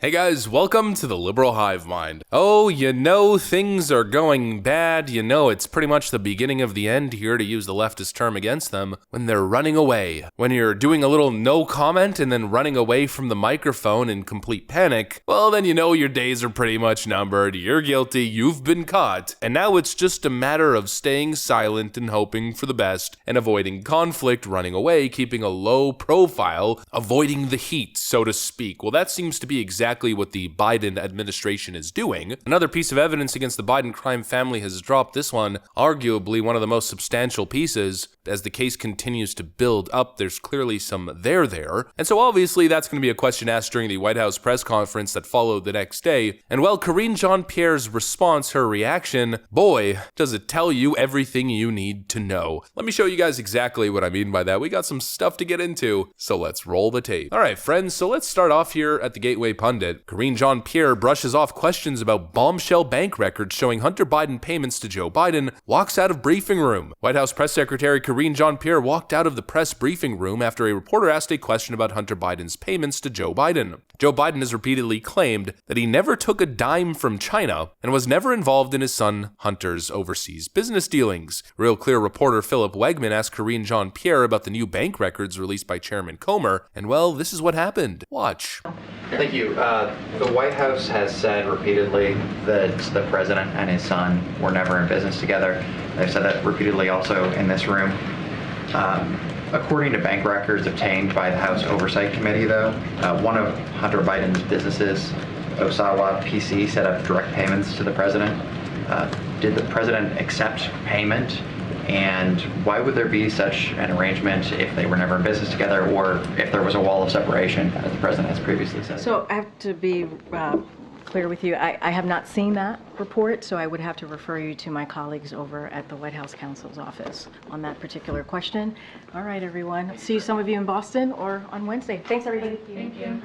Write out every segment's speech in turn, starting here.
Hey guys, welcome to the Liberal Hive Mind. Oh, you know things are going bad, you know it's pretty much the beginning of the end here, to use the leftist term against them, when they're running away. When you're doing a little no comment and then running away from the microphone in complete panic, well then you know your days are pretty much numbered, you're guilty, you've been caught, and now it's just a matter of staying silent and hoping for the best, and avoiding conflict, running away, keeping a low profile, avoiding the heat, so to speak. Well, that seems to be exactly what the Biden administration is doing. Another piece of evidence against the Biden crime family has dropped, this one arguably one of the most substantial pieces. As the case continues to build up, there's clearly some there. And so obviously that's going to be a question asked during the White House press conference that followed the next day. And well, Karine Jean Pierre's response, her reaction, boy, does it tell you everything you need to know. Let me show you guys exactly what I mean by that. We got some stuff to get into, so let's roll the tape. All right, friends, so let's start off here at the Gateway Pundit. Karine Jean Pierre brushes off questions about bombshell bank records showing Hunter Biden payments to Joe Biden, walks out of briefing room. White House Press Secretary Karine Jean Pierre walked out of the press briefing room after a reporter asked a question about Hunter Biden's payments to Joe Biden. Joe Biden has repeatedly claimed that he never took a dime from China and was never involved in his son Hunter's overseas business dealings. Real Clear reporter Philip Wegman asked Karine Jean Pierre about the new bank records released by Chairman Comer, and well, this is what happened. Watch. Thank you. The White House has said repeatedly that the president and his son were never in business together. They've said that repeatedly also in this room. According to bank records obtained by the House Oversight Committee, though, one of Hunter Biden's businesses, Osawa PC, set up direct payments to the president. Did the president accept payment? And why would there be such an arrangement if they were never in business together, or if there was a wall of separation, as the president has previously said? So I have to be clear with you. I have not seen that report, so I would have to refer you to my colleagues over at the White House counsel's office on that particular question. All right, everyone. See some of you in Boston or on Wednesday. Thanks, everybody. Thank you.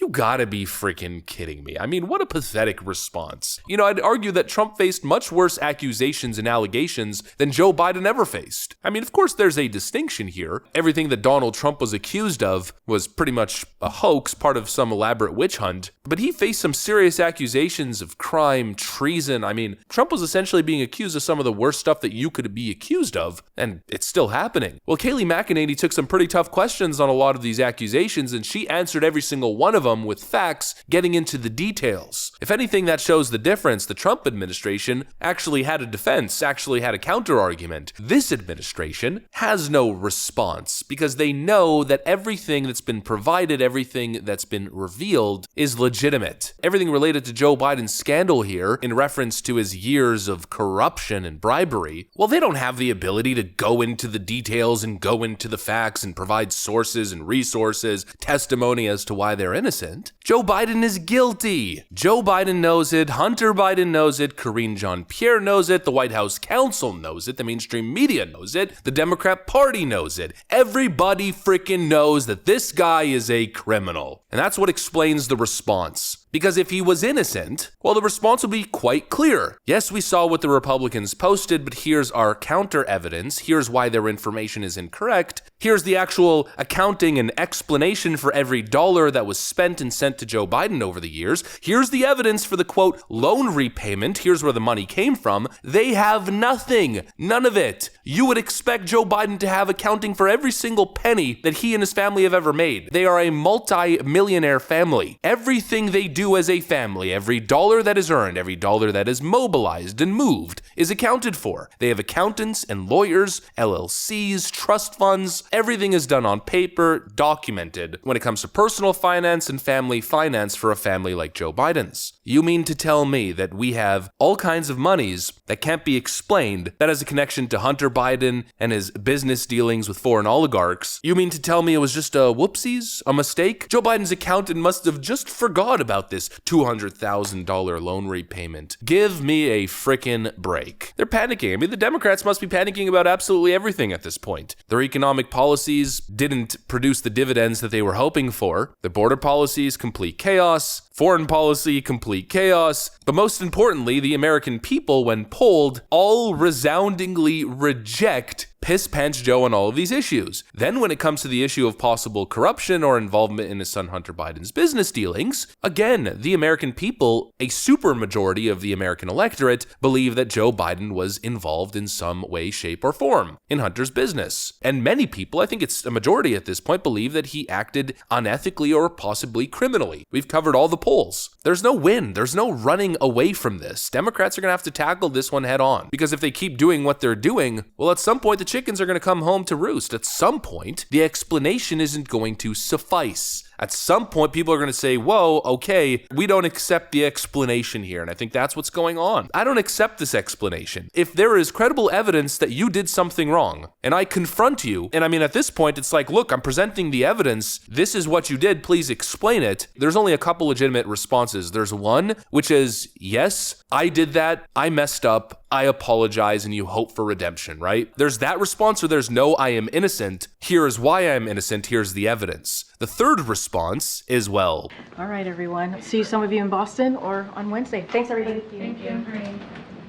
You gotta be freaking kidding me. I mean, what a pathetic response. You know, I'd argue that Trump faced much worse accusations and allegations than Joe Biden ever faced. I mean, of course, there's a distinction here. Everything that Donald Trump was accused of was pretty much a hoax, part of some elaborate witch hunt. But he faced some serious accusations of crime, treason. I mean, Trump was essentially being accused of some of the worst stuff that you could be accused of, and it's still happening. Well, Kayleigh McEnany took some pretty tough questions on a lot of these accusations, and she answered every single one of them with facts, getting into the details. If anything, that shows the difference. The Trump administration actually had a defense, actually had a counter-argument. This administration has no response because they know that everything that's been provided, everything that's been revealed is legitimate. Everything related to Joe Biden's scandal here, in reference to his years of corruption and bribery, well, they don't have the ability to go into the details and go into the facts and provide sources and resources, testimony as to why they're innocent. Joe Biden is guilty. Joe Biden knows it. Hunter Biden knows it. Karine Jean Pierre knows it. The White House counsel knows it. The mainstream media knows it. The Democrat Party knows it. Everybody freaking knows that this guy is a criminal. And that's what explains the response. Because if he was innocent, well, the response would be quite clear. Yes, we saw what the Republicans posted, but here's our counter evidence. Here's why their information is incorrect. Here's the actual accounting and explanation for every dollar that was spent and sent to Joe Biden over the years. Here's the evidence for the, quote, loan repayment. Here's where the money came from. They have nothing. None of it. You would expect Joe Biden to have accounting for every single penny that he and his family have ever made. They are a multi-millionaire family. Everything they do as a family, every dollar that is earned, every dollar that is mobilized and moved is accounted for. They have accountants and lawyers, LLCs, trust funds. Everything is done on paper, documented when it comes to personal finance and family finance for a family like Joe Biden's. You mean to tell me that we have all kinds of monies that can't be explained that has a connection to Hunter Biden and his business dealings with foreign oligarchs? You mean to tell me it was just a whoopsies, a mistake? Joe Biden's accountant must have just forgot about this $200,000 loan repayment. Give me a frickin' break. They're panicking. I mean, the Democrats must be panicking about absolutely everything at this point. Their economic policies didn't produce the dividends that they were hoping for. The border policies, complete chaos. Foreign policy, complete chaos. But most importantly, the American people, when polled, all resoundingly reject piss pants Joe on all of these issues. Then when it comes to the issue of possible corruption or involvement in his son Hunter Biden's business dealings, again, the American people, a super majority of the American electorate, believe that Joe Biden was involved in some way, shape, or form in Hunter's business. And many people, I think it's a majority at this point, believe that he acted unethically or possibly criminally. We've covered all the polls. There's no win. There's no running away from this. Democrats are going to have to tackle this one head on, because if they keep doing what they're doing, well, at some point the chickens are going to come home to roost. At some point, the explanation isn't going to suffice. At some point, people are going to say, whoa, okay, we don't accept the explanation here. And I think that's what's going on. I don't accept this explanation. If there is credible evidence that you did something wrong, and I confront you, and I mean, at this point, it's like, look, I'm presenting the evidence. This is what you did. Please explain it. There's only a couple legitimate responses. There's one, which is, yes, I did that. I messed up. I apologize, and you hope for redemption, right? There's that response, or there's no, I am innocent. Here is why I am innocent. Here's the evidence. The third response is, well. All right, everyone. See some of you in Boston or on Wednesday. Thanks, everybody. Thank you.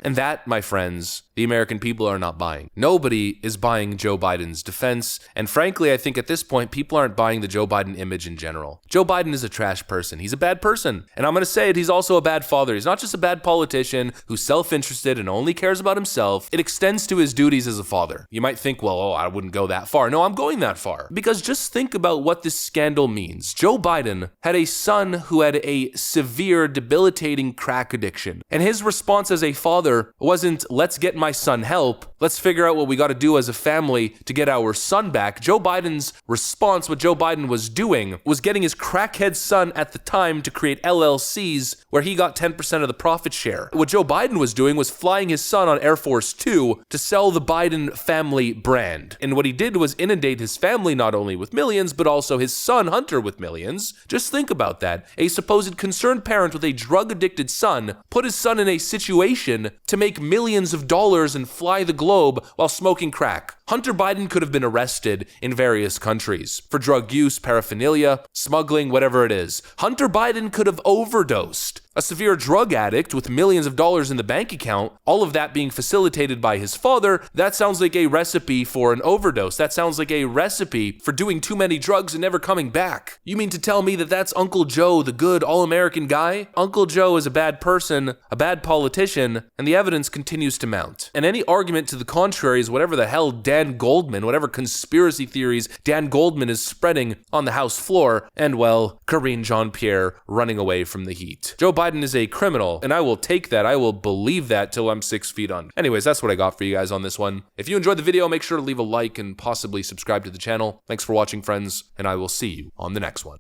And that, my friends, the American people are not buying. Nobody is buying Joe Biden's defense. And frankly, I think at this point, people aren't buying the Joe Biden image in general. Joe Biden is a trash person. He's a bad person. And I'm going to say it, he's also a bad father. He's not just a bad politician who's self-interested and only cares about himself. It extends to his duties as a father. You might think, well, I wouldn't go that far. No, I'm going that far. Because just think about what this scandal means. Joe Biden had a son who had a severe, debilitating crack addiction. And his response as a father wasn't, let's get my son help. Let's figure out what we got to do as a family to get our son back. Joe Biden's response, what Joe Biden was doing, was getting his crackhead son at the time to create LLCs where he got 10% of the profit share. What Joe Biden was doing was flying his son on Air Force Two to sell the Biden family brand. And what he did was inundate his family not only with millions, but also his son Hunter with millions. Just think about that. A supposed concerned parent with a drug-addicted son put his son in a situation to make millions of dollars and fly the globe while smoking crack. Hunter Biden could have been arrested in various countries for drug use, paraphernalia, smuggling, whatever it is. Hunter Biden could have overdosed. A severe drug addict with millions of dollars in the bank account, all of that being facilitated by his father, that sounds like a recipe for an overdose. That sounds like a recipe for doing too many drugs and never coming back. You mean to tell me that that's Uncle Joe, the good all-American guy? Uncle Joe is a bad person, a bad politician, and the evidence continues to mount. And any argument to the contrary is whatever the hell Dan Goldman, whatever conspiracy theories Dan Goldman is spreading on the House floor, and well, Karine Jean Pierre running away from the heat. Joe Biden is a criminal, and I will take that. I will believe that till I'm 6 feet under. Anyways, that's what I got for you guys on this one. If you enjoyed the video, make sure to leave a like and possibly subscribe to the channel. Thanks for watching, friends, and I will see you on the next one.